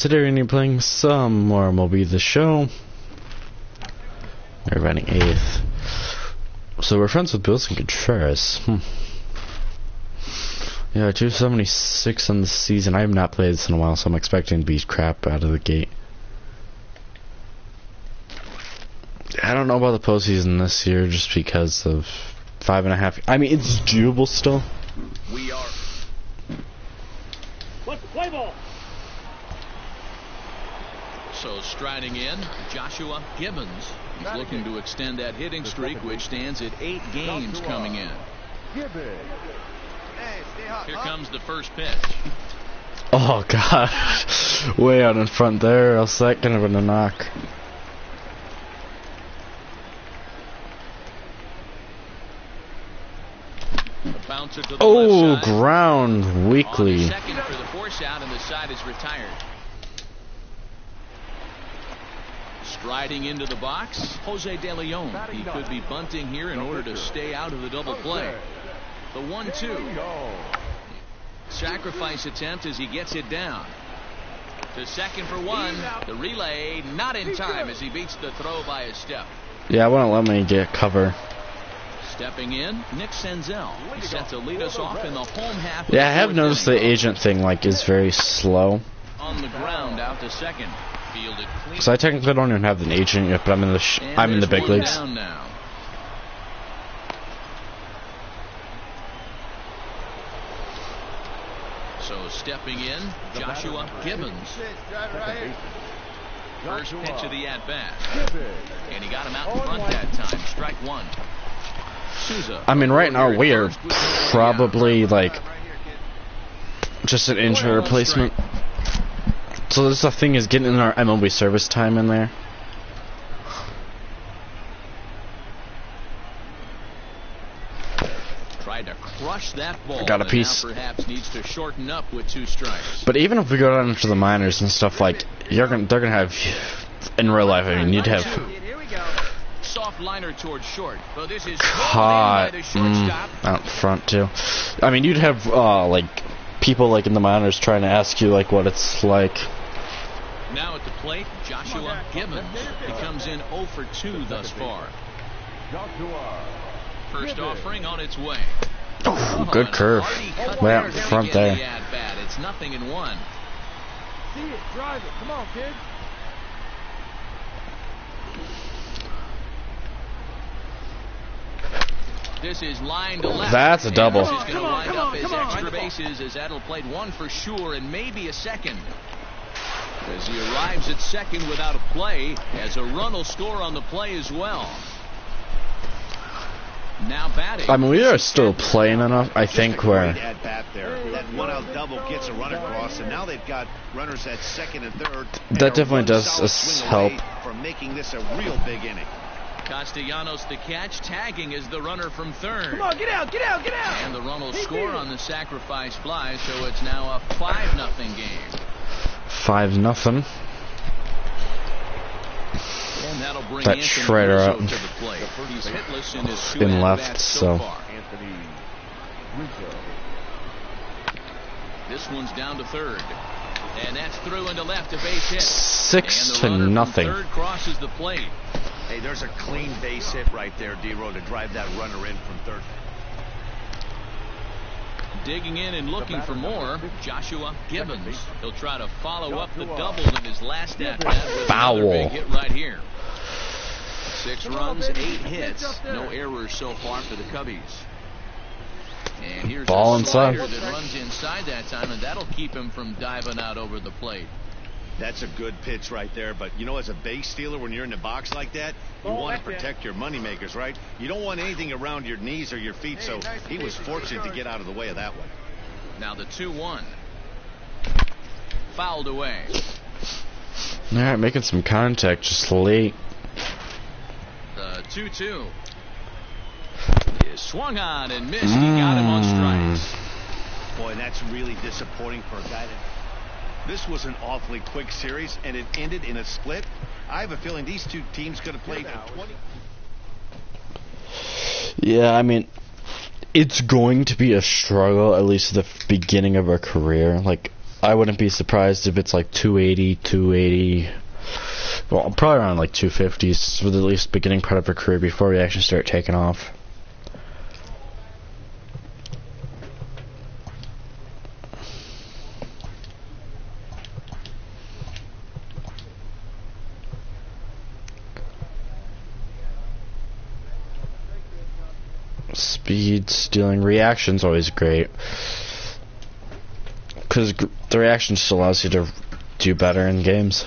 Considering playing some more MLB The Show. We're running 8th. So we're friends with Wilson Contreras. Yeah, 276 on the season. I have not played this in a while, so I'm expecting to beat crap out of the gate. I don't know about the postseason this year just because of 5.5. I mean, it's doable still. We are. Let's play ball. So striding in, Joshua Gibbons. He's looking to extend that hitting streak, which stands at 8 games coming in. Here comes the first pitch. Oh god, way out in front there. Else that could have been a knock. Bouncer to the Oh, left side. ground weakly. Second for the force out, and the side is retired. Striding into the box, Jose De Leon. He could be bunting here in order to stay out of the double play. The 1-2. Sacrifice attempt as he gets it down. To second for one. The relay not in time as he beats the throw by a step. Yeah, I wouldn't let me get cover. Stepping in, Nick Senzel. He's set to lead us off in the home half. Yeah, I have noticed the agent thing is very slow. On the ground out to second. Fielded clean. So I technically don't even have an agent yet, but I'm in the big leagues. Down now. So stepping in, Joshua Gibbons. First pitch of the at-bat. And he got him out in front that time. Strike one. Souza. I mean, right now we are probably just an injury replacement. So this the thing is getting in our MLB service time in there. Tried to crush that ball. Got a piece. Now perhaps needs to shorten up with 2 strikes. But even if we go down into the minors and stuff, they're gonna have in real life. I mean, you'd have Soft liner towards short. So this is caught out front too. I mean, you'd have people in the minors trying to ask you what it's like. Now at the plate, Joshua Gibbons. He comes in 0 for 2 thus far. First offering on its way. Oh, good curve. Way out in front there. It's 0-1. See it, drive it. Come on, kid. This is line to left. That's a double. This is going to wind up as extra bases as that'll play 1 for sure and maybe a second. As he arrives at second without a play, as a run will score on the play as well. Now batting. I mean, we are still playing enough, I think, where at bat there. That 1-out double gets a run across, and now they've got runners at second and third. that definitely does us help. From making this a real big inning. Castellanos the catch, tagging is the runner from third. Come on, get out, get out, get out. And the run will score on the sacrifice fly, so it's now a 5-0 game. 5-0. And that'll bring That Anthony shredder Rizzo up to the plate. He's hitless in his 2 in left, at-bats so far. This one's down to third. And that's through into left, a base hit. 6-0. Third crosses the plate. Hey, there's a clean base hit right there, D-Row, to drive that runner in from third. Digging in and looking for more, Joshua Gibbons. He'll try to follow up the double in his last at-bat with another big hit right here. 6 runs, 8 hits, no errors so far for the Cubbies. And here's Ball a slider inside. that runs inside that time, and that'll keep him from diving out over the plate. That's a good pitch right there, but as a base stealer, when you're in the box like that, you want to protect your moneymakers, right? You don't want anything around your knees or your feet, so he was fortunate to get out of the way of that one. Now the 2-1. Fouled away. Alright, making some contact just late. The 2-2. Is swung on and missed. He got him on strikes. Boy, that's really disappointing for a guy that... This was an awfully quick series, and it ended in a split. I have a feeling these two teams could have played for 20. Yeah, I mean, it's going to be a struggle, at least at the beginning of our career. I wouldn't be surprised if it's like 280, 280. Well, probably around like 250s for the at least beginning part of her career before we actually start taking off. Speed, stealing, reaction's always great. Because the reaction just allows you to do better in games.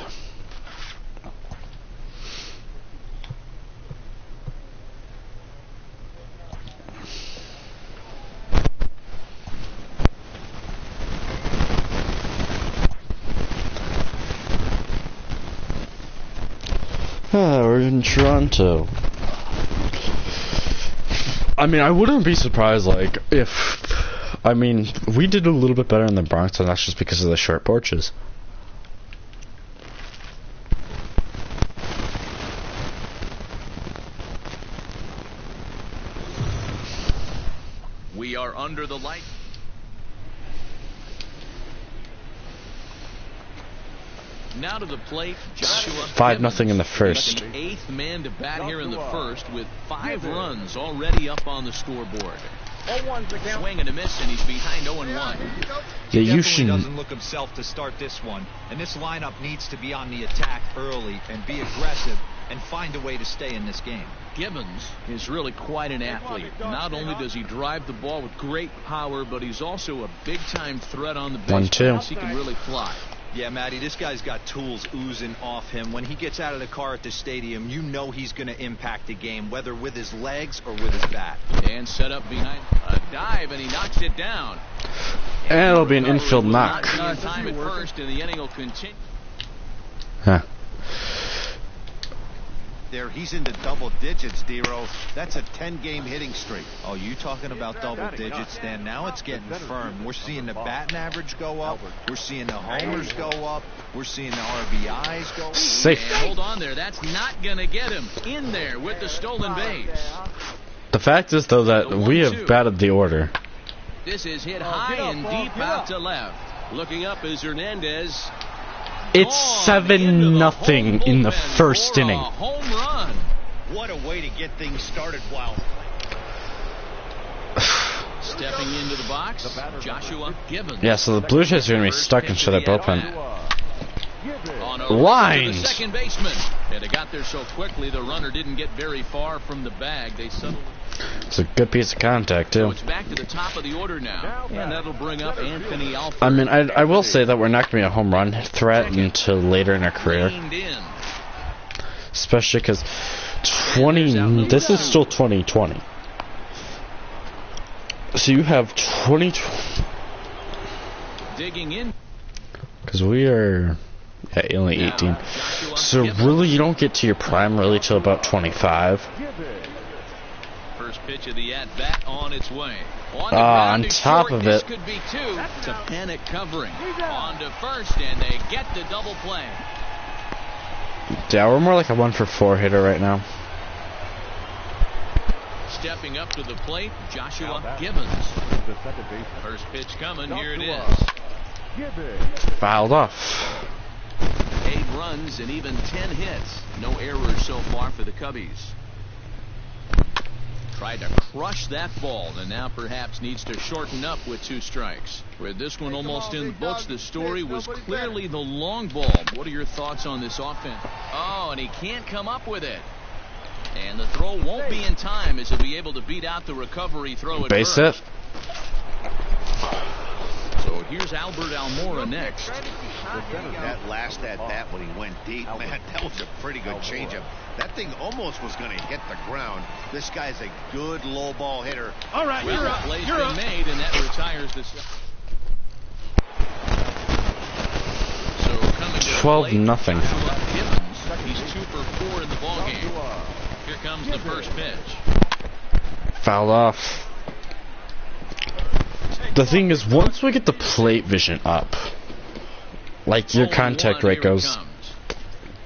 We're in Toronto. I mean, I wouldn't be surprised, like, if... I mean, we did a little bit better in the Bronx, and that's just because of the short porches. We are under the light. Now to the plate, Joshua 5-0 in the first. The 8th man to bat here in the first with 5 runs already up on the scoreboard. Swing and a miss, and he's behind 0-1. Yeah, you should. Doesn't look himself to start this one, and this lineup needs to be on the attack early and be aggressive and find a way to stay in this game. Gibbons is really quite an athlete. Not only does he drive the ball with great power, but he's also a big-time threat on the base. 1-2. He can really fly. Yeah, Matty, this guy's got tools oozing off him. When he gets out of the car at the stadium, you know he's going to impact the game, whether with his legs or with his bat. And set up behind a dive, and he knocks it down. And it'll be an infield knock. Time at first, and the inning will continue. Huh. There, he's into double digits, Dero. That's a 10-game hitting streak. Oh, you talking about double digits, Dan? Now it's getting firm. We're seeing the batting average go up. We're seeing the homers go up. We're seeing the RBIs go up. Safe. And hold on there. That's not going to get him in there with the stolen base. The fact is, though, that we have batted the order. This is hit high and deep out to left. Looking up is Hernandez. It's 7-0 in the first inning. Home run. What a way to get things started. Wow. Stepping into the box, Joshua Gibbons. Yeah, so the Blue Jays are going to be stuck into their bullpen. Lines. The second baseman. And they got there so quickly, the runner didn't get very far from the bag. They settled. It's a good piece of contact, too. So it's back to the top of the order now. And that'll bring up Anthony Alford. I mean, I will say that we're not going to be a home run threat until later in our career. Especially because this is still 2020. So you have 20... Digging in. Because we are... Yeah, only 18. So really, you don't get to your prime really till about 25. First pitch of the at-bat on its way. On top of it. Could be two to panic covering. On to first, and they get the double play. Yeah, we're more like a 1-for-4 hitter right now. Stepping up to the plate, Joshua Gibbons. First pitch coming, here it is. Fouled off. 8 runs and even 10 hits. No errors so far for the Cubbies. Tried to crush that ball, and now perhaps needs to shorten up with 2 strikes. With this one almost in the books, the story was clearly the long ball. What are your thoughts on this offense? Oh, and he can't come up with it. And the throw won't be in time as he'll be able to beat out the recovery throw at base first. hit. So here's Albert Almora next. That last at-bat when he went deep, man, that was a pretty good changeup. That thing almost was going to hit the ground. This guy's a good low ball hitter. All right, you're up. Play's been made, and that retires this. So coming to 12-0. He's 2 for 4 in the ballgame. Here comes the first pitch. Fouled off. The thing is, once we get the plate vision up, like your contact rate goes,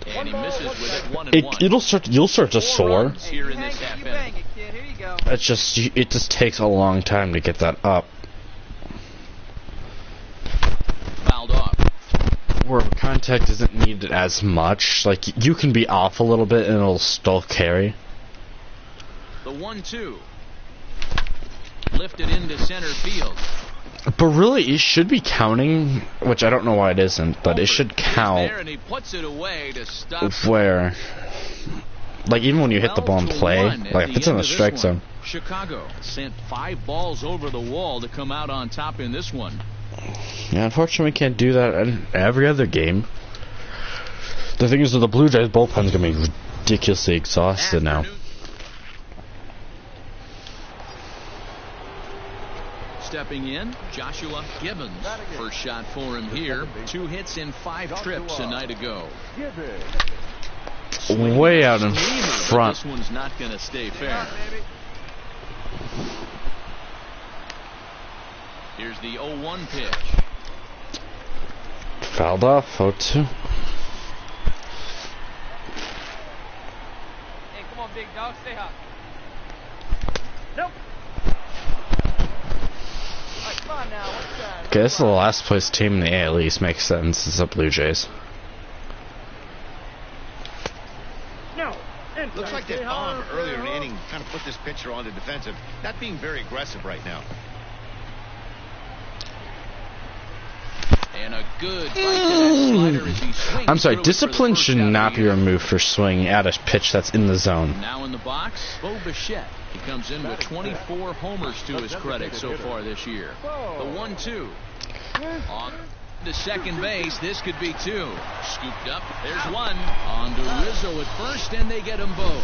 and he misses with it 1-1. you'll start to soar. Here in this half inning. It just takes a long time to get that up. Fouled off. contact isn't needed as much. Like, you can be off a little bit and it'll still carry. The 1-2. Lifted into center field. But really, it should be counting, which I don't know why it isn't, but it should count There and he puts it away to stop. where, like, even when you hit the ball in play, like, if it's in the strike zone. Chicago sent 5 balls over the wall to come out on top in this one. Yeah, unfortunately, we can't do that in every other game. The thing is, that the Blue Jays bullpen's gonna be ridiculously exhausted now. Stepping in, Joshua Gibbons. First shot for him here. 2 hits in 5 trips a night ago. Way out in But front. this one's not going to stay fair. Here's the 0-1 pitch. Fouled off, 0-2. Hey, come on, big dog, stay hot. Nope. All right, come on now. What's that? Okay, this is the last place team in the AL East. Makes sense. It's the Blue Jays. No. Looks like that bomb earlier in the inning kind of put this pitcher on the defensive. Not being very aggressive right now. And a good bite to that slider as he swings I'm sorry, through it for the discipline first should out of not the be year. removed for swinging at a pitch that's in the zone. Now in the box, Bo Bichette. He comes in with 24 homers to his credit so far this year. The 1-2. On to second base, this could be 2. Scooped up, there's 1. On to Rizzo at first, and they get him both.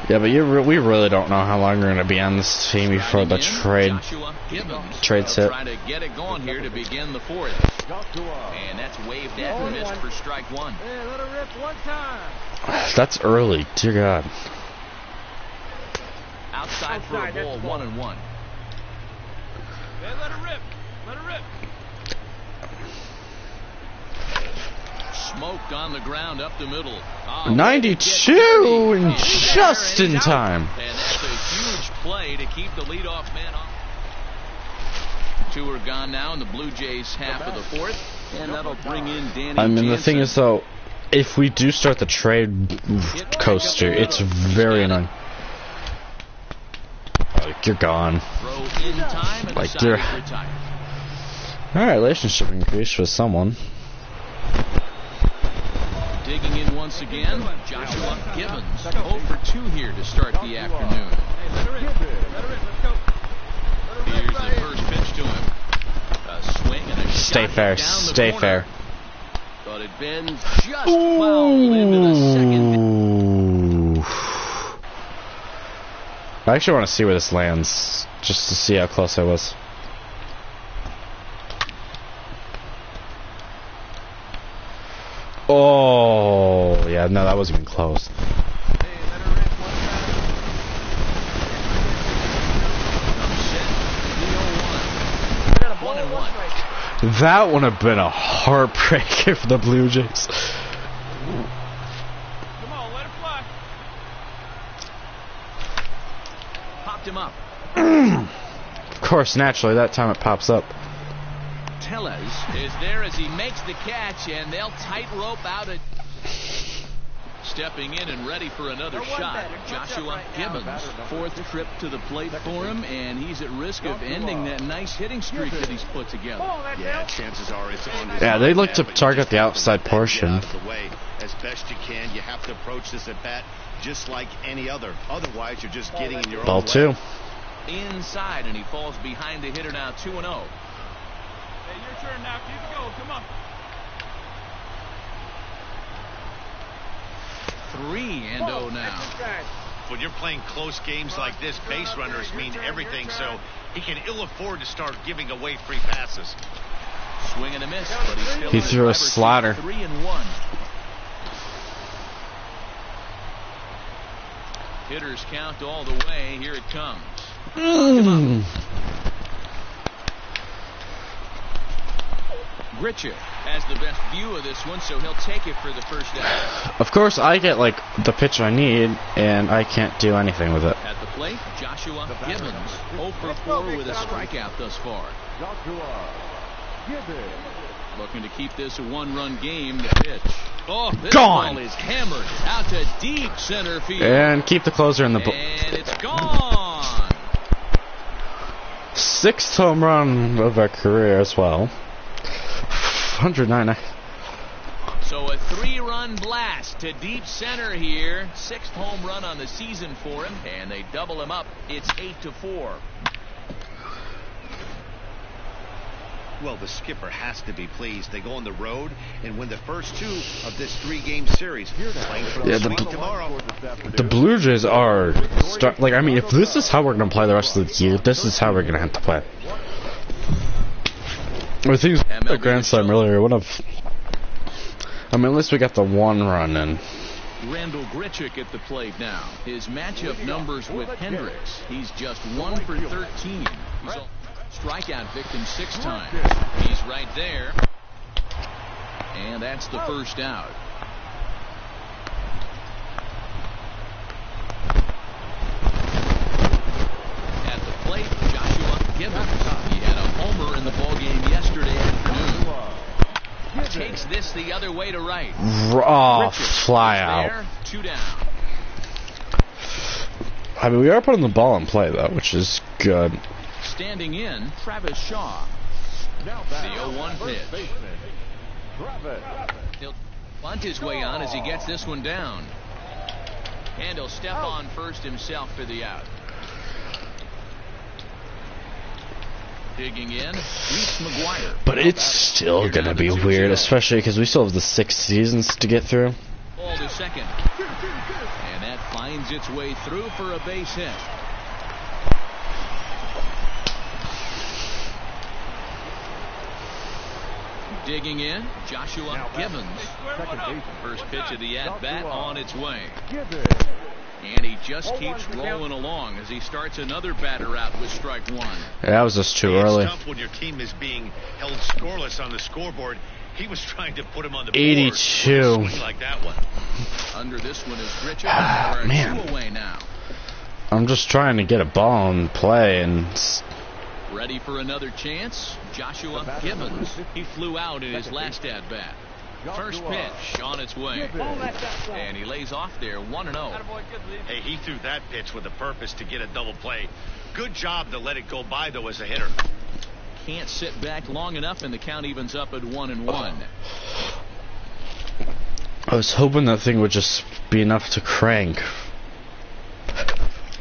Yeah, but we really don't know how long we're going to be on this team before the trade. Joshua Gibbons. Trade's hit. Trying to get it going here to begin the 4th. And that's waved at and missed for strike 1. Hey, let her rip one time. That's early, dear God. Outside for a Outside, ball, that's ball. 1-1. Hey, let her rip. Let her rip. Smoked on the ground up the middle. Oh, 92 and and just in time. And that's a huge play to keep the leadoff man off. 2 are gone now in the Blue Jays half of the 4th. And that'll bring in Danny I mean, the thing Jansen. is, though, if we do start the trade coaster, it's very annoying. Like, you're gone. Throw in time and Like, the side you're- is retired. Alright, relationship increase with someone. Digging in once again, Joshua Gibbons. 0 for 2 here to start the afternoon. Hey, let her rip. Let her rip. Let's go. Let her Here's rip right the first pitch to him. A swing and a Stay shot fair, down the stay corner. fair. But it bends just foul into the second. Ooh. I actually want to see where this lands, just to see how close I was. Oh, yeah, no, that wasn't even close. Hey, let her rip one time. Set, I got a ball 1-1. one strike. That would have been a heartbreaker for the Blue Jays. Come on, let her fly. Popped him up. Of course, naturally, that time it pops up. Tellez is there as he makes the catch, and they'll tightrope out a. Stepping in and ready for another shot, Joshua Gibbons. 4th trip to the plate for him, and he's at risk of ending that nice hitting streak that he's put together. Oh, that Yeah, belt. chances are it's on his Yeah, they look bat, to but you target just the have to outside let that portion. get out of the way as best you can. You have to approach this at bat just like any other. Otherwise, you're just getting in your Ball own way. 2. Inside, and he falls behind the hitter now 2-0. Hey, your turn now. Keep it going. Come on. 3-0 now. Exercise. When you're playing close games like this, base runners mean everything, so he can ill afford to start giving away free passes. Swing and a miss, but he's still He in the threw a driver's seat, slider. 3-1. Hitters count all the way. Here it comes. Gritchick has the best view of this one, so he'll take it for the first out. Of course, I get, like, the pitch I need, and I can't do anything with it. At the plate, Joshua Gibbons, 0 for 4 with a strikeout thus far. Looking to keep this a one-run game. The pitch. Oh, this Gone. ball is hammered out to deep center field. And keep the closer in the And it's gone. 6th home run of our career as well. 109. So a 3-run blast to deep center here. 6th home run on the season for him. And they double him up. It's 8-4. Well, the skipper has to be pleased. They go on the road and win the first 2 of this 3-game series. Playing for the Sweet tomorrow. The Blue Jays are like, I mean, if this is how we're gonna play the rest of the year, this is how we're gonna have to play. I think a grand slam earlier. I mean, at least we got the 1 run in. Randall Grichuk at the plate now. His matchup numbers with Hendricks. He's just 1 for 13. He's a strikeout victim 6 times. He's right there. And that's the first out. At the plate, Joshua Gibbons. He had a homer in the ballgame yesterday afternoon. Takes this the other way to right. Fly out. There, 2 down. I mean, we are putting the ball in play though, which is good. Standing in, Travis Shaw. The 0-1 pitch. He'll bunt his way on as he gets this one down. And he'll step on first himself for the out. Digging in, Reese McGuire. But it's still gonna be weird, especially because we still have the 6 seasons to get through. Ball to second. And that finds its way through for a base hit. Digging in, Joshua Gibbons. First pitch of the at-bat on its way. And he just keeps rolling along as he starts another batter out with strike 1. Yeah, that was just too early. It's tough when your team is being held scoreless on the scoreboard. He was trying to put him on the 82. board. Swing like that one. Under this one is Grichuk. Man. 2 away now. I'm just trying to get a ball in play and. Ready for another chance? Joshua Gibbons. He flew out in his last at-bat. First pitch on its way. And he lays off there 1-0. Hey, he threw that pitch with a purpose to get a double play. Good job to let it go by, though, as a hitter. Can't sit back long enough, and the count evens up at 1-1. I was hoping that thing would just be enough to crank.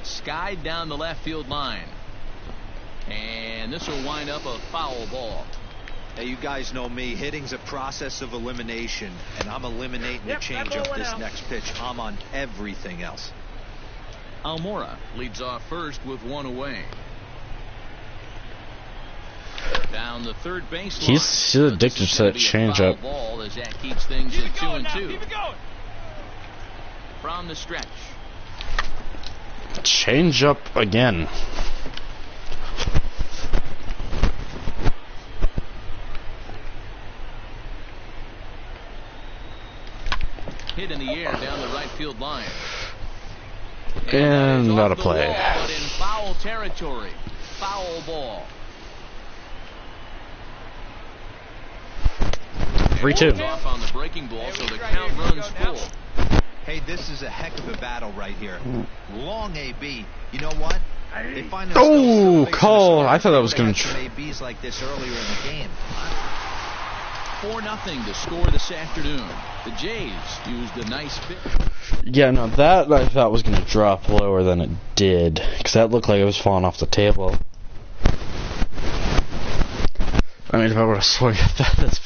Skied down the left field line. And this will wind up a foul ball. Hey, you guys know me. Hitting's a process of elimination, and I'm eliminating the changeup this next pitch. I'm on everything else. Almora leads off first with 1 away. Down the third base line. He's addicted to that changeup. Ball as that keeps things at 2-2. From the stretch. Changeup again. Hit in the air down the right field line. And not a play. Wall, but in foul territory. Foul ball. 3-2. Off on the breaking ball, so the count runs full. Hey, this is a heck of a battle right here. Long AB. You know what? They find Oh, call. I thought that was going to. ABs like this earlier in the game. 4-0 to score this afternoon. The Jays used a nice pitch. Yeah, no, that I thought was going to drop lower than it did. Because that looked like it was falling off the table. I mean, if I would have swung at that, that's.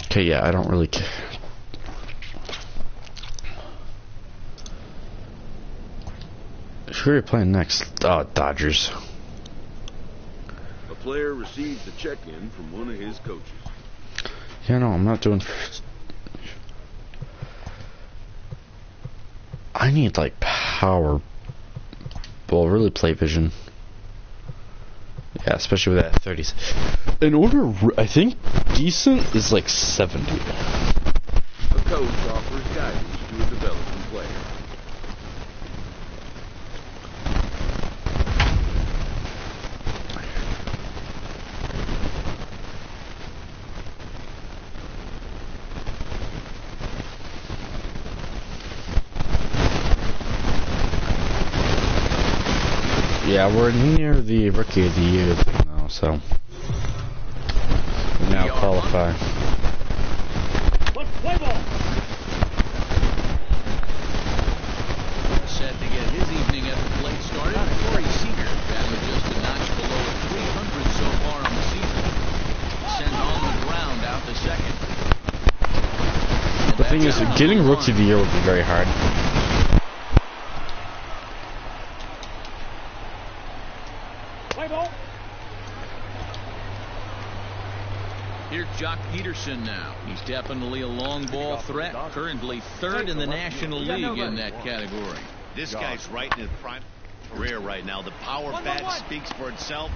Okay, yeah, I don't really care. Who are you playing next? Oh, Dodgers. A player receives a check-in from one of his coaches. Yeah, no, I'm not doing. I need like power. Well, really play vision. Yeah, especially with that 30s. In order, I think decent is like 70. A coach offers guidance to a developing player. Yeah, we're near the Rookie of the Year thing now, so we now qualify. Set to get his evening at the plate started. Corey Seager batting just a notch below 300 so far on the season. Sent on the ground out to second. The thing is, getting Rookie of the Year would be very hard. Here's Jock Peterson now. He's definitely a long ball threat. Currently third in the National League in that category. This guy's right in his prime career right now. The power bat speaks for itself.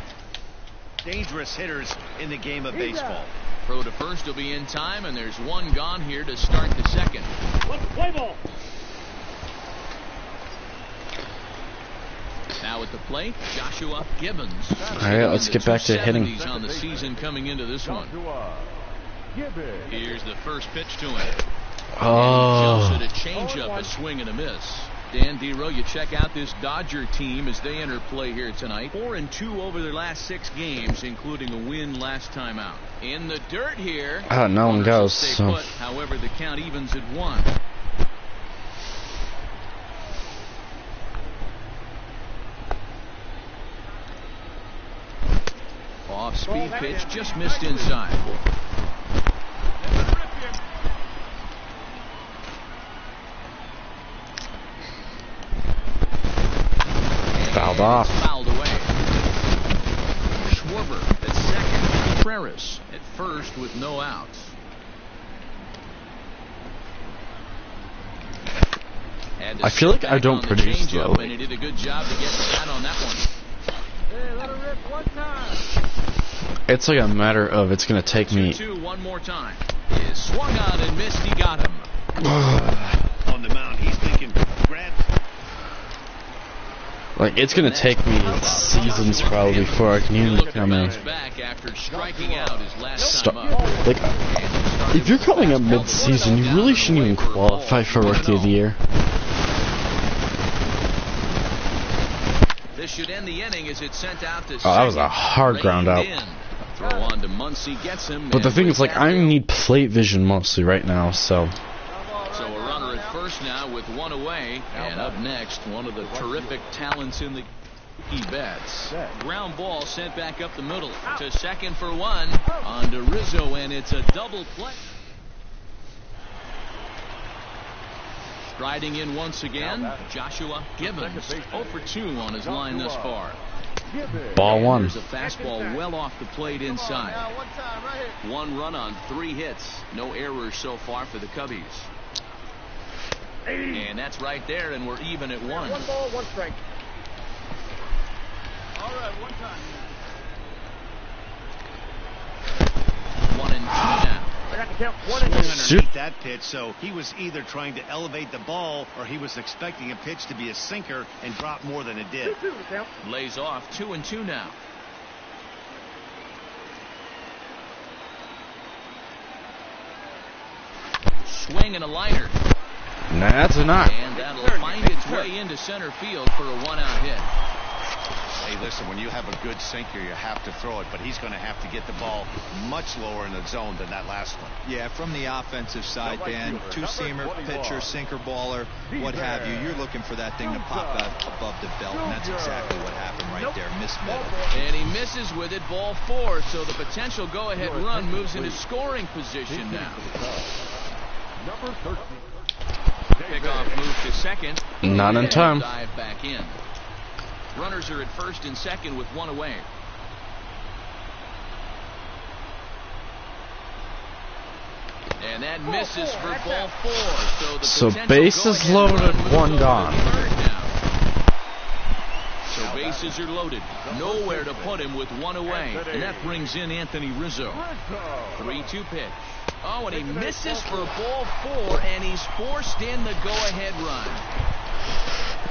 Dangerous hitters in the game of baseball. Throw to first will be in time, and there's one gone here to start the second. Now at the plate, Joshua Gibbons. All right, let's get back to hitting. On the season coming into this one. Here's the first pitch to him. Oh. And he jumps at a changeup, a swing and a miss. Dan Dero, you check out this Dodger team as they enter play here tonight. 4-2 over their last 6 games, including a win last time out. In the dirt here. Oh, no one goes. Stay put. However, the count evens at 1. Off-speed pitch just missed inside. Fouled off. Fouled away. Schwarber at second. Contreras at first with no outs. I feel like I don't produce though. And he did a good job to get the bat on that one. Hey, let her rip one time. It's like a matter of it's gonna take me. 2-2 one more time. Is swung on and missed. He got him. On the mound, he's thinking, grab. Like it's gonna take me seasons probably before I can even come in. Back after striking out his last time up. Like, if you're coming up mid-season, you really shouldn't even qualify for Rookie of the Year. This should end the inning as it's sent out to that was a hard ground out. Throw on to Muncy, gets him. But the thing is, like, I need plate vision mostly right now, so. So a runner at first now with one away. And up next, one of the terrific talents in the Betts. Ground ball sent back up the middle to second for one. On to Rizzo, and it's a double play. Striding in once again, Joshua Gibbons. 0 for 2 on his line thus far. Ball one. There's a fastball well off the plate inside. 1 run on 3 hits. No errors so far for the Cubbies. And that's right there, and we're even at 1. 1 ball, 1 strike. All right, 1 time. 1 and 2 now. I got the count. 1 and 2. Underneath that pitch, so he was either trying to elevate the ball or he was expecting a pitch to be a sinker and drop more than it did. 2-2 the count. Lays off 2 and 2 now. Swing and a liner. Nah, that's a knock. And that'll find its way into center field for a 1-out hit. Hey, listen, when you have a good sinker, you have to throw it, but he's going to have to get the ball much lower in the zone than that last one. Yeah, from the offensive side, Dan, 2-seamer, pitcher, sinker baller, what have you. You're looking for that thing to pop out above the belt, and that's exactly what happened right there. Miss middle. And he misses with it, ball 4, so the potential go-ahead run moves into scoring position now. Number 13. Pickoff move to second. Not in time. Dive back in. Runners are at first and second with 1 away. And that misses for ball 4. So bases loaded, 1 gone. So bases are loaded. Nowhere to put him with 1 away. And that brings in Anthony Rizzo. 3-2 pitch. Oh, and he misses for ball 4, and he's forced in the go-ahead run.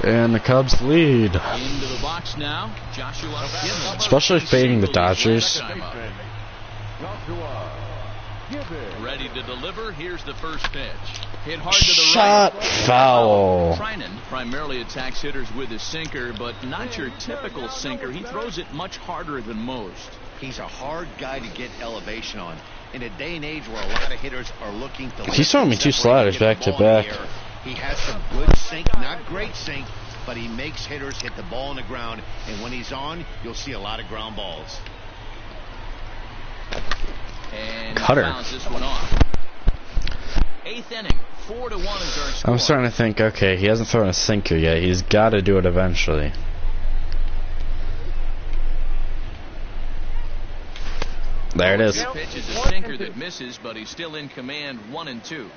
And the Cubs lead. Into the box now, Joshua Gibbons. Especially fading the Dodgers. Ready to deliver. Here's the first pitch. Hit hard to the Shot right. foul. Trinan primarily attacks hitters with his sinker, but not your typical sinker. He throws it much harder than most. He's a hard guy to get elevation on. In a day and age where a lot of hitters are looking to... He's throwing me 2 sliders back to back. He has some good sink, not great sink, but he makes hitters hit the ball on the ground. And when he's on, you'll see a lot of ground balls. And Cutter. fouls this one off. 8th inning, 4-1 is our score. I'm starting to think, okay, he hasn't thrown a sinker yet. He's got to do it eventually. There it is. This pitch is a sinker that misses, but he's still in command. 1-2. Here you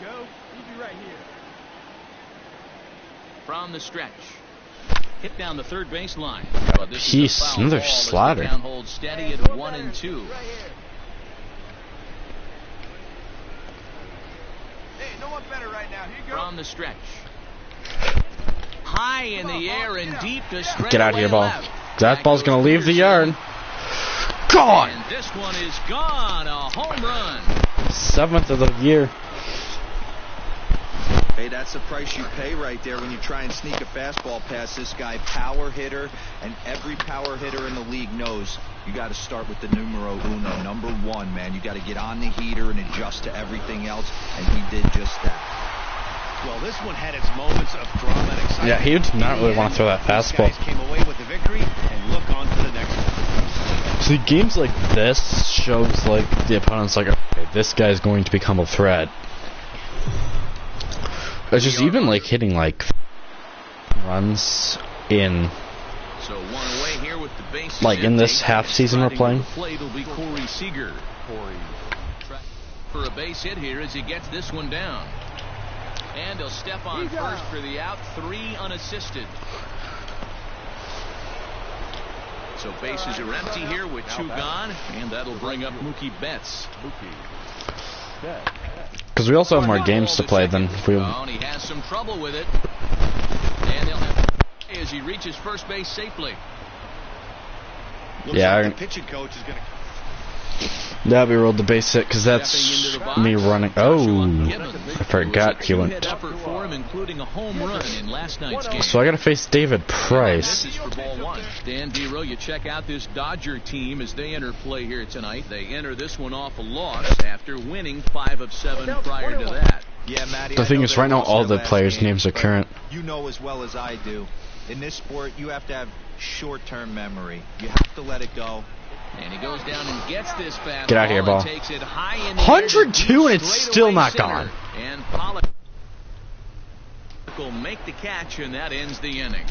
go. Easy right here. From the stretch. Hit down the third base line. But this is a Piece, foul another ball as the slider. count holds steady at 1-2. Hey, no one better right now. Here you go. From the stretch. High in the air and deep to straight Get out of here, ball. left. That ball's going to leave the yard. Gone! And this one is gone. A home run. 7th of the year. Hey, that's the price you pay right there when you try and sneak a fastball past this guy. Power hitter, and every power hitter in the league knows you got to start with the numero uno, number 1, man. You got to get on the heater and adjust to everything else, and he did just that. Well, this one had its moments of drama and excitement. Yeah, he did not really want to throw that fastball. These guys came away with the victory and look on to the next one. See, games like this shows like the opponent's like, okay, this guy's going to become a threat. It's just even like hitting like runs in So one away here with the bases like in this empty. half season we're Striding playing. to the plate will be Corey Seager. For a base hit here as he gets this one down. And he'll step on first for the out. 3 unassisted. So bases are empty here with 2 gone, and that'll bring up Mookie Betts. Because we also have more games to play than if we. Oh, and he has some trouble with it. And he'll have as he reaches first base safely. Looks Yeah, like the pitching coach is going to... Yeah, we rolled the base hit because that's me running. Oh, I forgot he went. Effort for him, including a home run in last night's game. So I got to face David Price. This is for ball 1. Dan Dero, you check out this Dodger team as they enter play here tonight. They enter this one off a loss after winning 5 of 7 prior to that. Yeah, Matty, The I thing know is, they right now lost all their the last players' game, names are but current. You know as well as I do. In this sport, you have to have short-term memory. You have to let it go. And he goes down and gets this fastball. Get out of here, ball. And takes it high in the 102 and it's straight still away not center. gone. And Pollock will make the catch, and that ends the inning.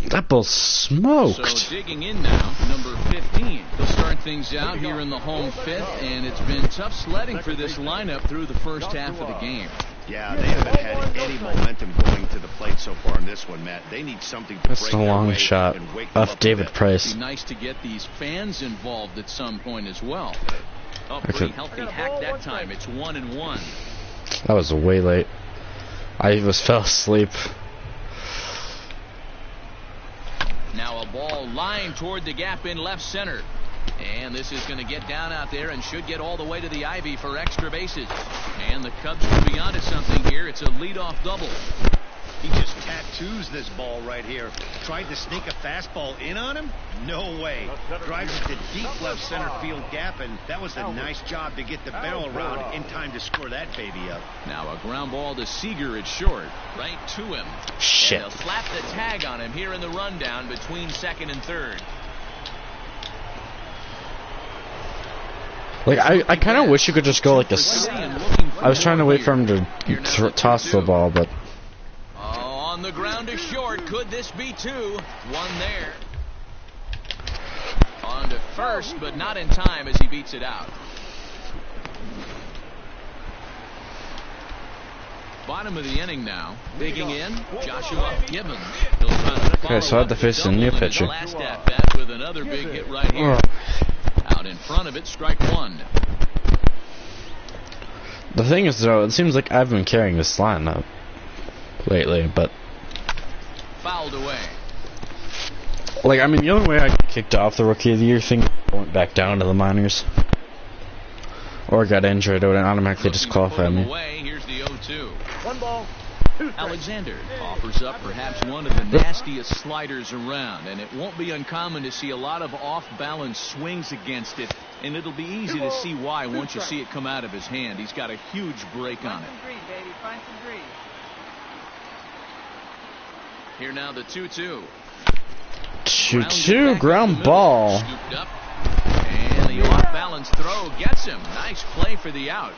That ball's smoked. So digging in now, number 15. They'll start things out here in the home 5th, and it's been tough sledding for this lineup through the first half of the game. Yeah, they haven't had any momentum going to the plate so far in this one, Matt. They need something to That's break a their long way shot and wake them off up a David bit. Price. It'd be nice to get these fans involved at some point as well. Oh, Okay. pretty healthy hack that time. It's 1-1. That was way late. I fell asleep. Now a ball lined toward the gap in left center. And this is going to get down out there and should get all the way to the ivy for extra bases. And the Cubs will be onto something here. It's a leadoff double. He just tattoos this ball right here. Tried to sneak a fastball in on him? No way. Drives it to deep left center field gap, and that was a nice job to get the barrel around in time to score that baby up. Now a ground ball to Seager at short. Right to him. Shit. And they'll slap the tag on him here in the rundown between second and third. Like I kind of wish you could just go like this. I was trying to wait for him to toss the ball, but On the ground to short. Could this be 2? 1 there. On to first, but not in time as he beats it out. Bottom of the inning now. Digging in, Joshua Gibbons. He'll try to Okay, so I had to face a new pitcher. Last at bat with another big hit right here. Out in front of it, strike 1. The thing is, though, it seems like I've been carrying this lineup lately, but Fouled away. Like, I mean, the only way I kicked off the Rookie of the Year thing, I went back down to the minors. Or got injured, it would automatically disqualify me. Here's the 0-2. 1 ball. Alexander offers up perhaps one of the nastiest sliders around, and it won't be uncommon to see a lot of off-balance swings against it, and it'll be easy to see why once you see it come out of his hand. He's got a huge break on it. Here now the 2-2. 2-2 ground ball. Scooped up, and the off-balance throw gets him. Nice play for the out.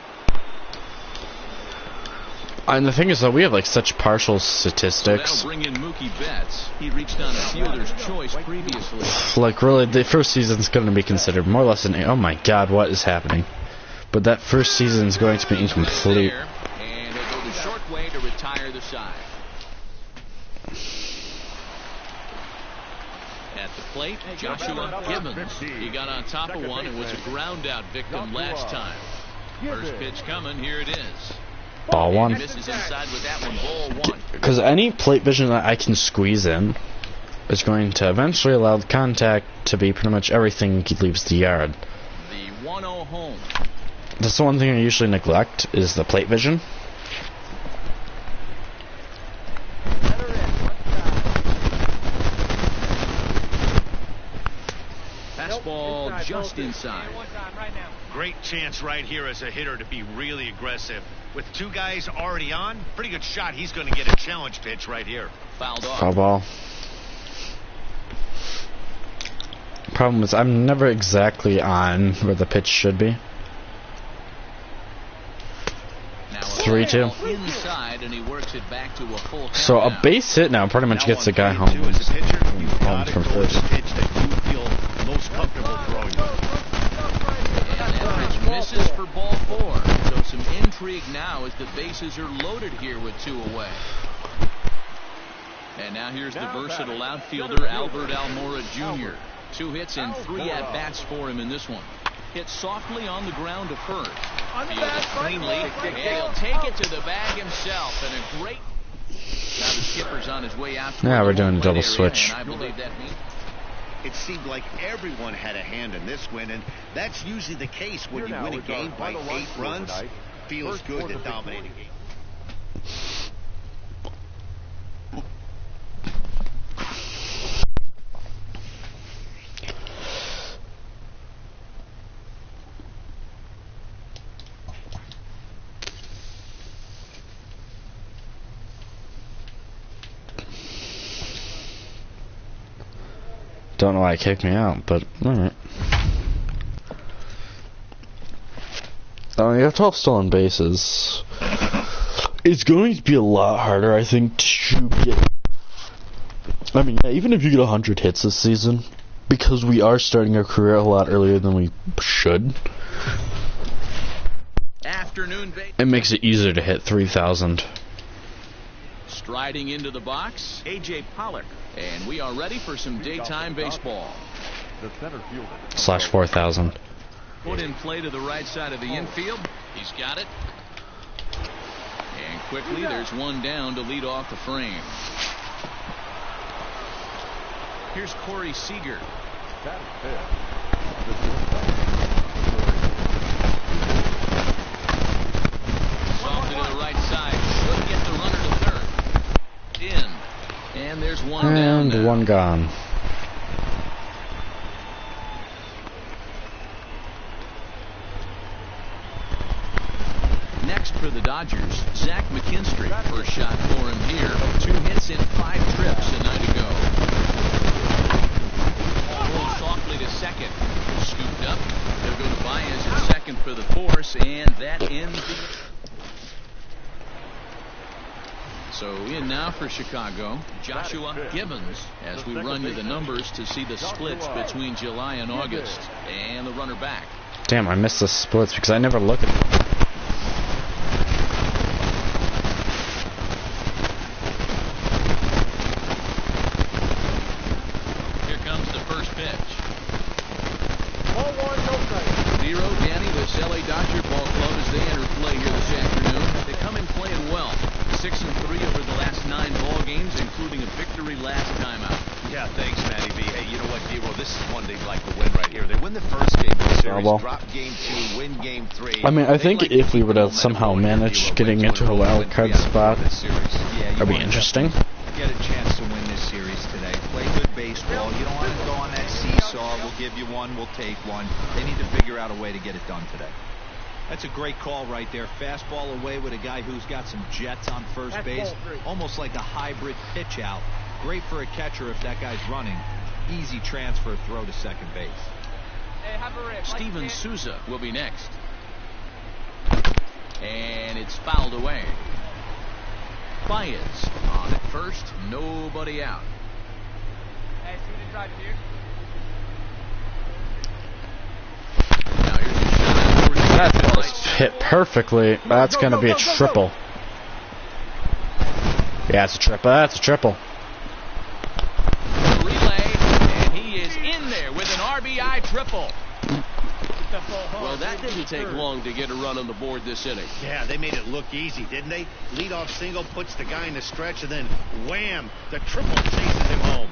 And the thing is, though, we have like such partial statistics. That'll bring in Mookie Betts. He reached on a fielder's choice previously. Like, really, the first season's going to be considered more or less an... Oh my God, what is happening? But that first season's going to be incomplete. And he'll go the short way to retire the side. At the plate, Joshua Gibbons. He got on top of one and was a ground-out victim last time. First pitch coming. Here it is. Ball one. Misses inside with that one. Ball one. Because any plate vision that I can squeeze in is going to eventually allow the contact to be pretty much everything he leaves the yard. The 1-0 home. That's the one thing I usually neglect is the plate vision. Fastball just inside. Great chance right here as a hitter to be really aggressive. With 2 guys already on, pretty good shot. He's going to get a challenge pitch right here. Fouled off. Foul ball. Problem is, I'm never exactly on where the pitch should be. 3-2. Inside, and he works it back to a full count. So a base hit now pretty much gets the guy home. As a pitcher, you've Home got to from go with first. the pitch that you feel most comfortable throwing. And that pitch misses for ball 4. So some intrigue now as the bases are loaded here with 2 away. And now here's the versatile outfielder Albert Almora Jr. 2 hits and 3 at-bats for him in this one. Hit softly on the ground to first. Fielded cleanly, and he'll take it to the bag himself. And a great... Now the skipper's on his way out. Yeah, we're doing a double switch. I believe that means... It seemed like everyone had a hand in this win, and that's usually the case when you win a game by 8 runs. Feels good to dominate a game. Don't know why it kicked me out, but alright. You have 12 stolen bases. It's going to be a lot harder, I think, to get... I mean, yeah, even if you get 100 hits this season, because we are starting our career a lot earlier than we should, it makes it easier to hit 3,000. Striding into the box, A.J. Pollock. And we are ready for some daytime baseball. Slash 4,000. Put in play to the right side of the infield. He's got it. And quickly, there's one down to lead off the frame. Here's Corey Seager. Softly to the right side. Should get the runner to third. In. And there's one down. And one gone. Next for the Dodgers, Zach McKinstry. First shot for him here. 2 hits in 5 trips a night ago. Rolled softly to second. Scooped up. They'll go to Baez at second for the force, and that ends the... So in now for Chicago, Joshua Gibbons, as we run you the numbers to see the splits between July and August. And the runner back. Damn, I missed the splits because I never look at them. Here comes the first pitch. 0 Danny with This LA Dodger ball club as they enter play here this afternoon. They come in playing well. 6-3 over the last 9 ball games, including a victory last time out. Yeah, thanks, Matty B. Hey, you know what, D-Roll? This is one they'd like to win right here. They win the first game of the series, drop game 2, win game 3. I mean, I think if we would have somehow managed getting into a wild card spot, that'd be interesting. Get a chance to win this series today. Play good baseball. You don't want to go on that seesaw. We'll give you one, we'll take one. They need to figure out a way to get it done today. That's a great call right there. Fastball away with a guy who's got some jets on first base. Almost like a hybrid pitch out. Great for a catcher if that guy's running. Easy transfer throw to second base. Steven Souza will be next. And it's fouled away. Baez on at first, nobody out. Now here's a shot towards the That right ball's side. hit perfectly. That's going to be a triple. Yeah, it's a triple. That's a triple. Relay, and he is in there with an RBI triple. Well, that didn't take long to get a run on the board this inning. Yeah, they made it look easy, didn't they? Leadoff single puts the guy in the stretch, and then wham, the triple chases him home.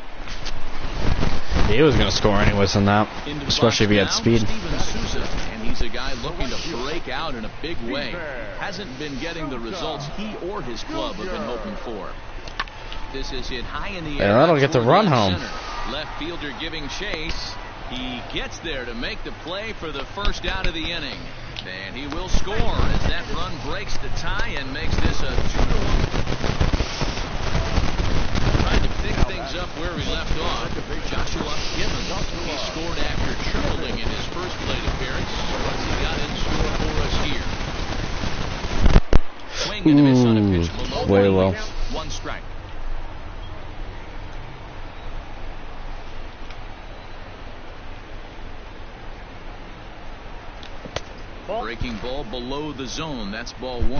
He was going to score anyways on that, Into the especially if he had box now, speed. Steven Souza, and he's a guy looking to break out in a big way. Hasn't been getting the results he or his club have been hoping for. This is hit high in the air. Yeah, that'll get the toward run left home. center. Left fielder giving chase. He gets there to make the play for the first out of the inning. And he will score as that run breaks the tie and makes this a 2-1. Trying to pick things up where we left off. Joshua Gibbons. He scored after tripling in his first plate appearance. What's he got in store for us here? Swing and a miss on a pitch below. Way low. 1 strike. Breaking ball below the zone. That's ball 1.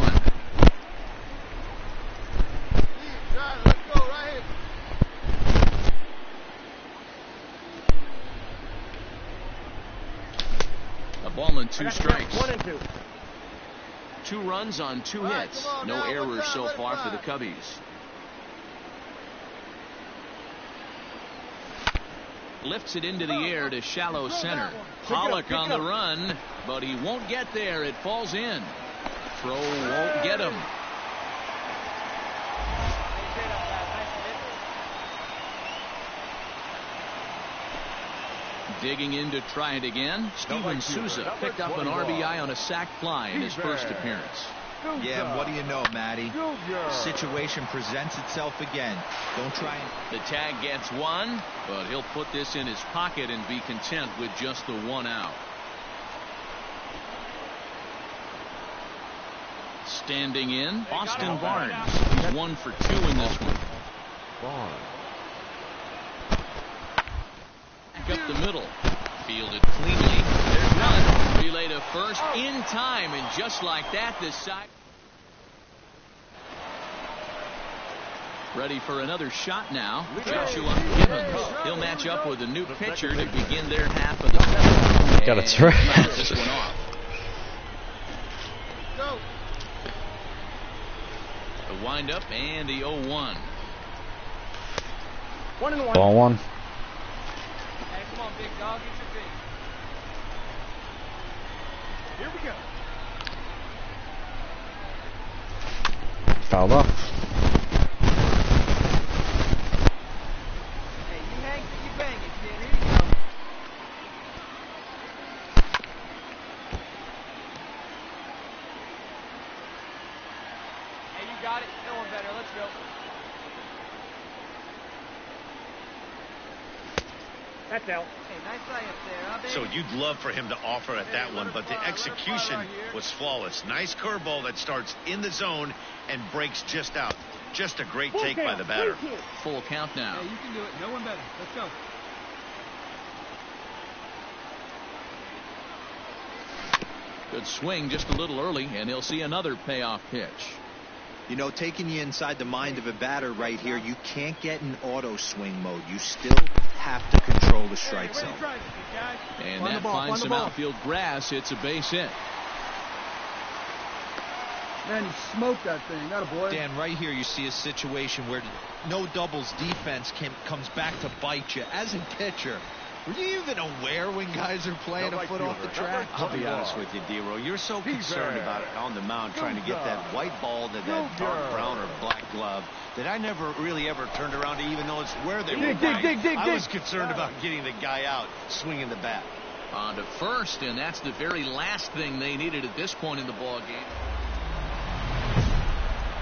Let's go right here. A ball and 2 strikes. 1 and 2. 2 runs on 2 hits. come on No now, errors let's so go, far let's for the ride. Cubbies. Lifts it into the air to shallow center. Pollock on the run, but he won't get there. It falls in. Throw won't get him. Digging in to try it again. Steven Souza picked up an RBI on a sac fly in his first appearance. Yeah, and what do you know, Matty? The situation presents itself again. Don't try and... The tag gets 1, but he'll put this in his pocket and be content with just the 1 out. Standing in, Austin Barnes. He's 1 for 2 in this one. Back up the middle. Fielded cleanly. There's none. Relay to first in time, and just like that, this side. Ready for another shot now. Joshua Gibbons. He'll match up with a new pitcher to begin their half of the play. Got it right. Fouls this one off. Go. The windup and the 0-1. 1 and 1. Ball 1. Hey, come on, big dog. Get your feet. Here we go. Fouled off. Hey, you hang till you bang it, kid. Here you go. Hey, you got it. No one better. Let's go. That's out. Hey, nice eye up there, huh, baby? So you'd love for him to offer at that one, but the execution was flawless. Nice curveball that starts in the zone and breaks just out. Just a great take by the batter. Full count now. Hey, you can do it. No one better. Let's go. Good swing just a little early, and he'll see another payoff pitch. You know, taking you inside the mind of a batter right here, you can't get in auto swing mode. You still have to control the strike zone. And that finds some outfield grass. It's a base hit. Man, you smoked that thing. That a boy. Dan, right here you see a situation where no doubles defense comes back to bite you. As a pitcher, were you even aware when guys are playing a foot off the track? I'll be honest with you, D-Row. You're so concerned about it on the mound trying to get that white ball to that dark brown or black glove that I never really ever turned around to even notice where they were going. I was concerned about getting the guy out swinging the bat. On to first, and that's the very last thing they needed at this point in the ball game.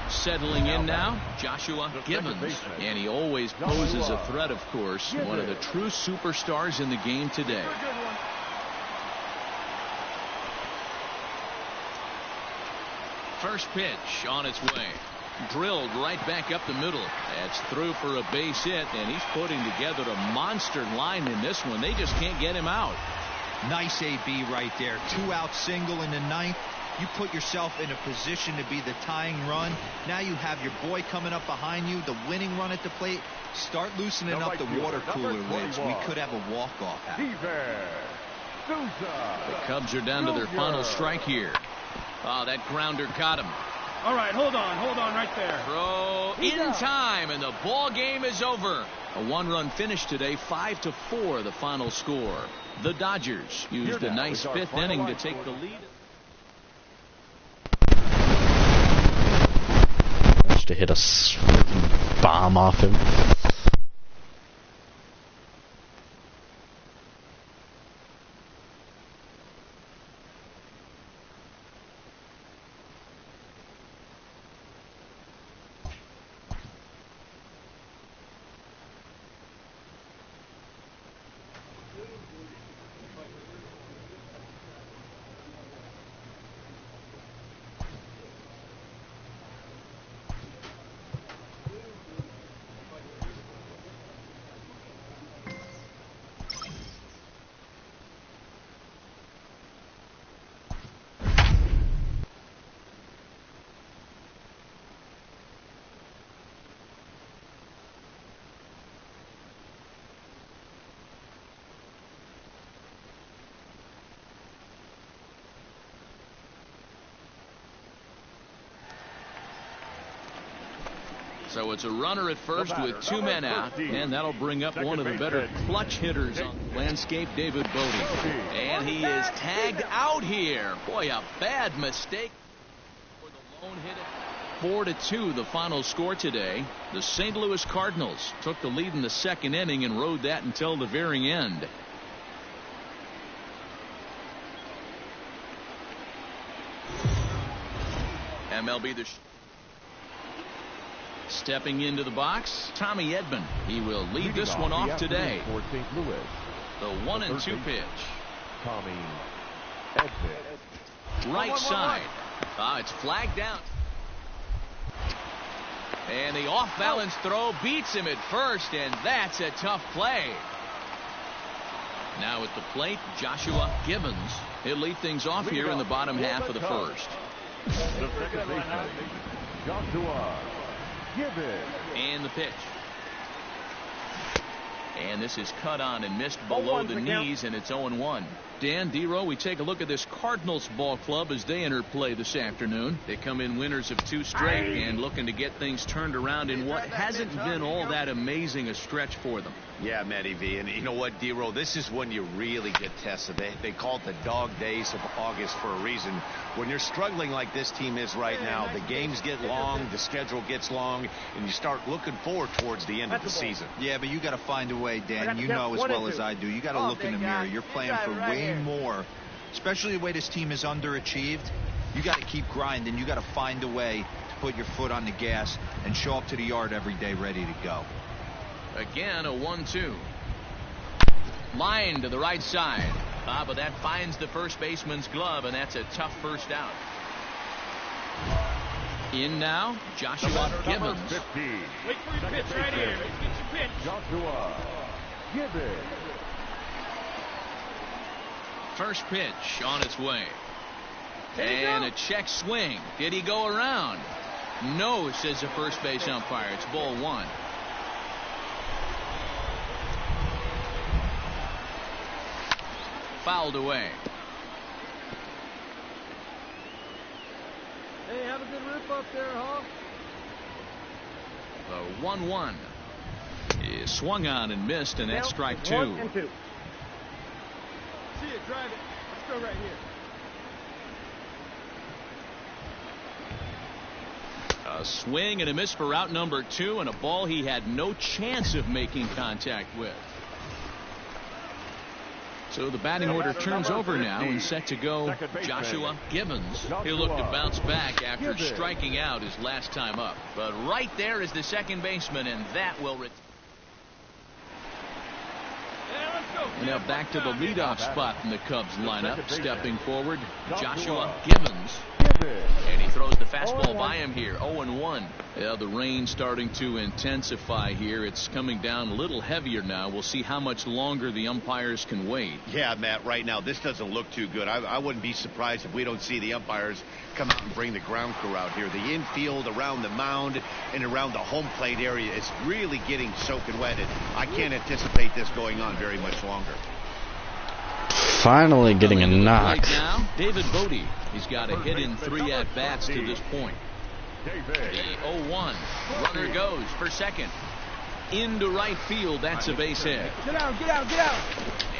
Settling in now, Joshua Gibbons, and he always poses a threat, of course. One of the true superstars in the game today. First pitch on its way. Drilled right back up the middle. That's through for a base hit, and he's putting together a monster line in this one. They just can't get him out. Nice AB right there. 2-out single in the ninth. You put yourself in a position to be the tying run. Now you have your boy coming up behind you, the winning run at the plate. Start loosening up the water cooler lids. We could have a walk-off happen. The Cubs are down to their final strike here. Oh, that grounder got him. All right, hold on right there. Throw in time, and the ball game is over. A one-run finish today, 5-4, the final score. The Dodgers used a nice fifth inning to take the lead. To hit a freaking bomb off him. So it's a runner at first with two men out, and that'll bring up one of the better clutch hitters on the landscape, David Bote. And he is tagged out here. Boy, a bad mistake for the lone hit. 4-2, the final score today. The St. Louis Cardinals took the lead in the second inning and rode that until the very end. MLB stepping into the box, Tommy Edman. He will lead this one off today. The 1-2 pitch. Tommy Edman. Right side. It's flagged down. And the off-balance throw beats him at first, and that's a tough play. Now at the plate, Joshua Gibbons. He'll lead things off here in the bottom half of the first. The second baseman, Joshua Gibbons. And the pitch. And this is cut on and missed below the knees, and it's 0-1. Dan, D-Row, we take a look at this Cardinals ball club as they enter play this afternoon. They come in winners of 2 straight and looking to get things turned around in what hasn't been all that amazing a stretch for them. Yeah, Matty V, and you know what, D-Row, this is when you really get tested. They call it the dog days of August for a reason. When you're struggling like this team is right now, the games get long, the schedule gets long, and you start looking forward towards the end of the season. Yeah, but you got to find a way, Dan. You know as well as I do. You got to look in the mirror. You're playing for way more, especially the way this team is underachieved. You got to keep grinding. You got to find a way to put your foot on the gas and show up to the yard every day ready to go. Again, a 1-2. Line to the right side. But that finds the first baseman's glove, and that's a tough first out. In now, Joshua Gibbons. Wait for your pitch right here. Get your pitch. Joshua Gibbons. First pitch on its way. And a check swing. Did he go around? No, says the first base umpire. It's ball one. Fouled away. Hey, have a good rip up there, huh? The 1-1 is swung on and missed, and that's strike 2. 1 and 2. See it, drive it. Let's go right here. A swing and a miss for out number 2, and a ball he had no chance of making contact with. So the batting order turns over now and set to go Joshua Gibbons. He'll look to bounce back after striking out his last time up. But right there is the second baseman, and that will return. And now back to the leadoff spot in the Cubs lineup. Stepping forward, Joshua Gibbons. And he throws the fastball by him here. 0-1. Yeah, the rain starting to intensify here. It's coming down a little heavier now. We'll see how much longer the umpires can wait. Yeah, Matt, right now this doesn't look too good. I wouldn't be surprised if we don't see the umpires come out and bring the ground crew out here. The infield around the mound and around the home plate area is really getting soaking wet. And I can't anticipate this going on very much longer. Finally getting a knock. Right now, David Bodie. He's got a hit in 3 at-bats to this point. The 0-1. Runner goes for second. Into right field. That's a base hit. Get out, get out, get out.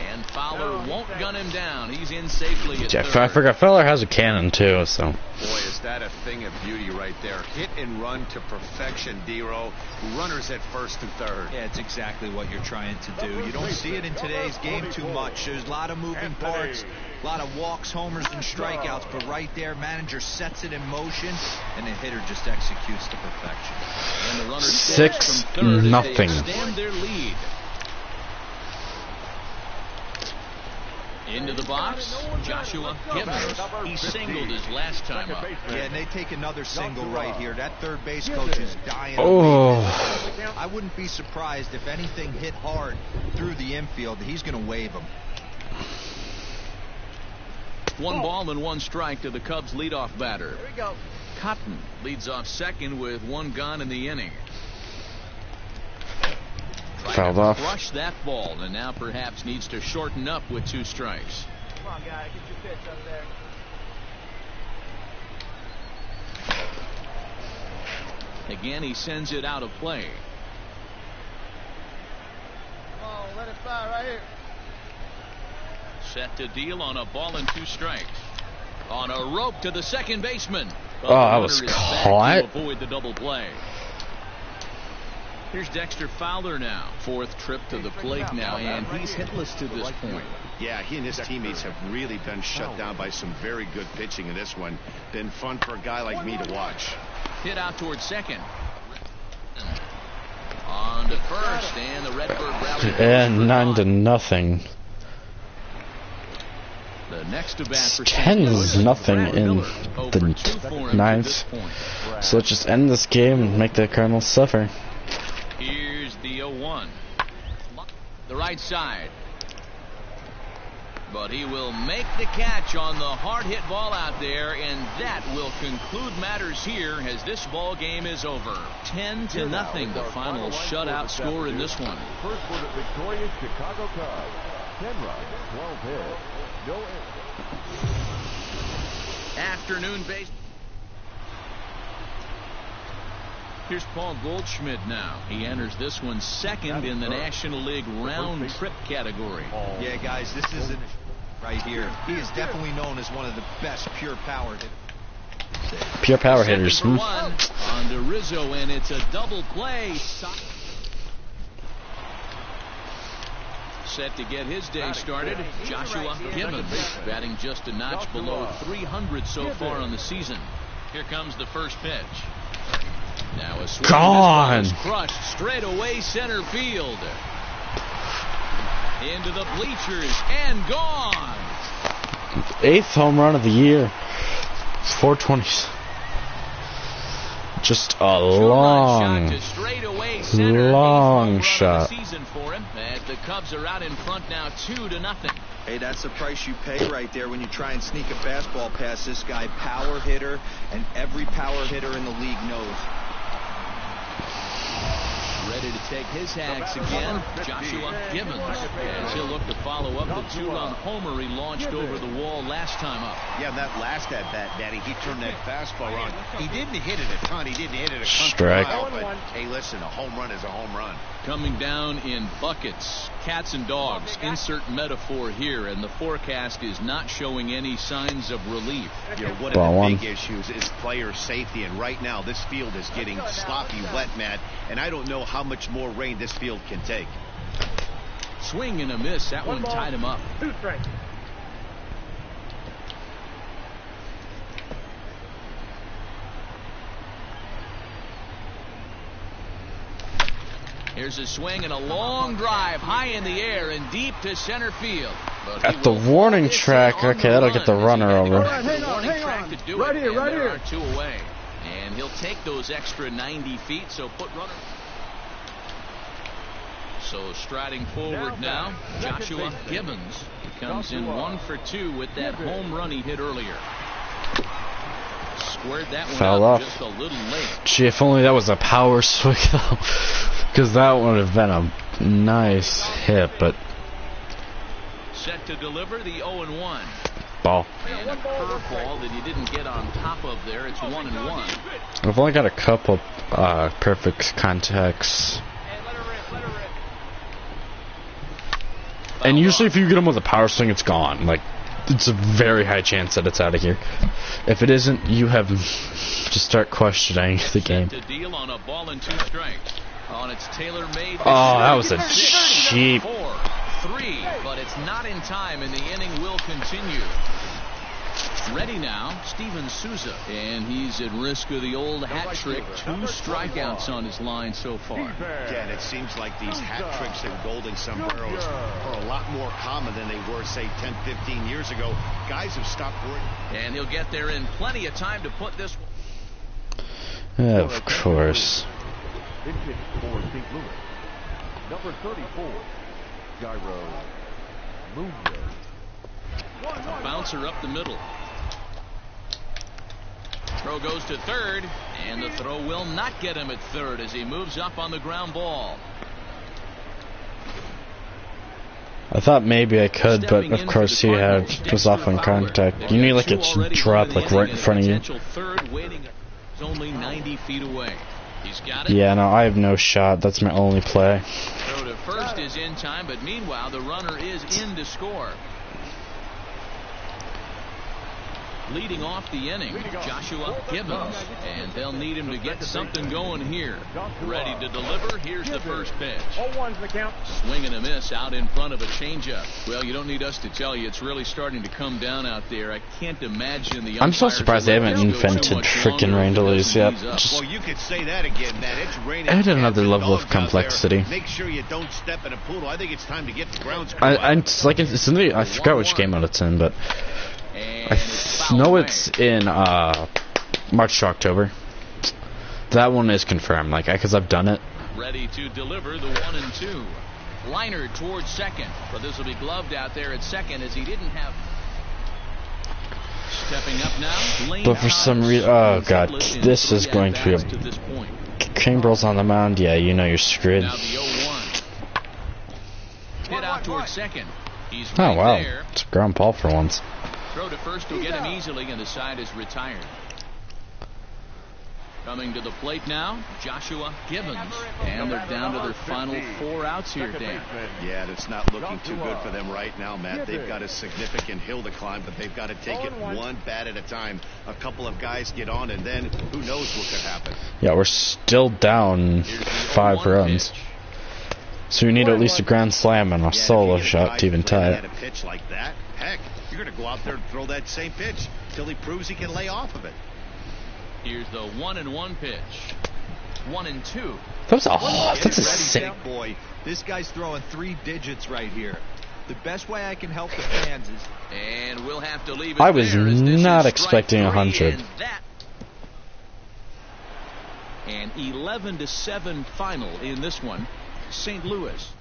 And Fowler won't gun him down. He's in safely at Jeff, third. I forgot Fowler has a cannon too, so. Boy, is that a thing of beauty right there. Hit and run to perfection, Dero. Runners at first and third. Yeah, it's exactly what you're trying to do. You don't see it in today's game too much. There's a lot of moving parts, a lot of walks, homers, and strikeouts. But right there, manager sets it in motion, and the hitter just executes to perfection. And the runner 6-0. extend their lead. Into the box, Joshua Gibbons. He singled his last time up. Yeah, and they take another single right here. That third base coach is dying. Oh. I wouldn't be surprised if anything hit hard through the infield. He's going to wave him. 1 ball and 1 strike to the Cubs leadoff batter. Here we go. Cotton leads off second with 1 gone in the inning. Fouled off. Crush that ball, and now perhaps needs to shorten up with 2 strikes. Come on, guy. Get your pitch out of there. Again, he sends it out of play. Come on, let it fly right here. Set to deal on a ball and 2 strikes. On a rope to the second baseman. Oh, that was caught. To avoid the double play. Here's Dexter Fowler now. 4th trip to the plate now, and he's hitless to this point. Yeah, he and his teammates have really been shut down by some very good pitching in this one. Been fun for a guy like me to watch. Hit out towards second. On to first, and the Redbird rally. And 9-0. The next to bat for 10-0 in the 9th. So let's just end this game and make the Cardinals suffer. Here's the 0-1. The right side. But he will make the catch on the hard hit ball out there, and that will conclude matters here as this ball game is over. 10-0, the final shutout score in this one. First for the victorious Chicago Cubs. 10 runs, 12 hits, no errors. Afternoon base. Here's Paul Goldschmidt now. He enters this one second in the National League round trip category. Yeah, guys, this is it right here. He is definitely known as one of the best pure power hitters. Pure power hitters. On to Rizzo, and it's a double play. Set to get his day started, Joshua Gibbons, batting just a notch below 300 so far on the season. Here comes the first pitch. Now a swing. Gone. Crushed straight away center field. Into the bleachers and gone. 8th home run of the year. 420. Just a long shot. For him, as the Cubs are out in front now 2-0. Hey, that's the price you pay right there when you try and sneak a fastball past this guy. Power hitter, and every power hitter in the league knows. Ready to take his hacks again, Joshua Gibbons, as he'll look to follow up the 2-run homer he launched over the wall last time up. Yeah, that last at-bat, Daddy, he turned that fastball on. He didn't hit it a ton. He didn't hit it a strike. Mile, but hey, listen, a home run is a home run. Coming down in buckets, cats and dogs, insert metaphor here, and the forecast is not showing any signs of relief. You know, one of the big issues is player safety, and right now this field is getting sloppy wet, Matt, and I don't know how much more rain this field can take. Swing and a miss. That one tied him up. 2 strikes. Here's a swing and a long drive high in the air and deep to center field. At the warning track. Okay, that'll get the runner over. Hang on. Right here. There are 2 away. And he'll take those extra 90 feet, so put runner. So striding forward now, Joshua Gibbons comes in 1 for 2 with that home run he hit earlier. Squared that one Fell up off. just a little late. Gee, if only that was a power swing though, because that would have been a nice hit. But set to deliver the 0-1. Ball. And a curveball that he didn't get on top of there. It's 1-1. I've only got a couple perfect contacts. And usually if you get them with a power swing, it's gone. Like, it's a very high chance that it's out of here. If it isn't, you have to start questioning the game. To deal on a ball and 2 strikes. On its tailor-made. Oh, that was a cheap. 4-3, but it's not in time, and the inning will continue. Ready now, Steven Souza, and he's at risk of the old hat trick. 2 strikeouts on his line so far. Yeah, it seems like these hat tricks and golden sombreros are a lot more common than they were, say, 10, 15 years ago. Guys have stopped worrying. And he'll get there in plenty of time to put this one. Of course. In pitch for St. Louis, number 34, Gyro Munoz. A bouncer up the middle. Throw goes to third, and the throw will not get him at third as he moves up on the ground ball. I thought maybe I could, but of course he was off on contact. You need like a drop like right in front of you. Third waiting, only 90 feet away. He's got it. Yeah, no, I have no shot. That's my only play. Throw to first is in time, but meanwhile the runner is in to score. Leading off the inning, Joshua Gibbons, and they'll need him to get something going here. Ready to deliver. Here's the first pitch. 0-1's the count. Swing and a miss out in front of a changeup. Well, you don't need us to tell you, it's really starting to come down out there. I can't imagine the. I'm so surprised they haven't invented freaking rain delays yet. Just Well, you could say that again, Matt. It's raining. add another level of complexity. Make sure you don't step in a poodle. I think it's time to get the grounds. I forgot which game mode it's in, but I know it's in March to October. That one is confirmed, like, because I've done it. Ready to deliver the 1-2. Liner towards second, but this will be gloved out there at second as he didn't have. Stepping up now, Lane. But for some reason, oh god, this is going to be a. Chamberlain's on the mound. Yeah, you know you're screwed. Now the 0-1. Hit out towards second. He's Oh right wow, there. it's a ground ball for once. Throw to first will get him easily, and the side is retired. Coming to the plate now, Joshua Gibbons. And they're down to their final 4 outs here, Dan. Yeah, it's not looking too good for them right now, Matt. They've got a significant hill to climb, but they've got to take it one bat at a time. A couple of guys get on, and then who knows what could happen. Yeah, we're still down 5 runs. So we need at least a grand slam and a solo shot to even tie it. A pitch like that, heck, you're going to go out there and throw that same pitch till he proves he can lay off of it. Here's the 1-1 pitch. 1-2. That's a sick. Boy, this guy's throwing 3 digits right here. The best way I can help the fans is. And we'll have to leave it I was there as this not is expecting strike 100. three, and that An 11-7 final in this one. St. Louis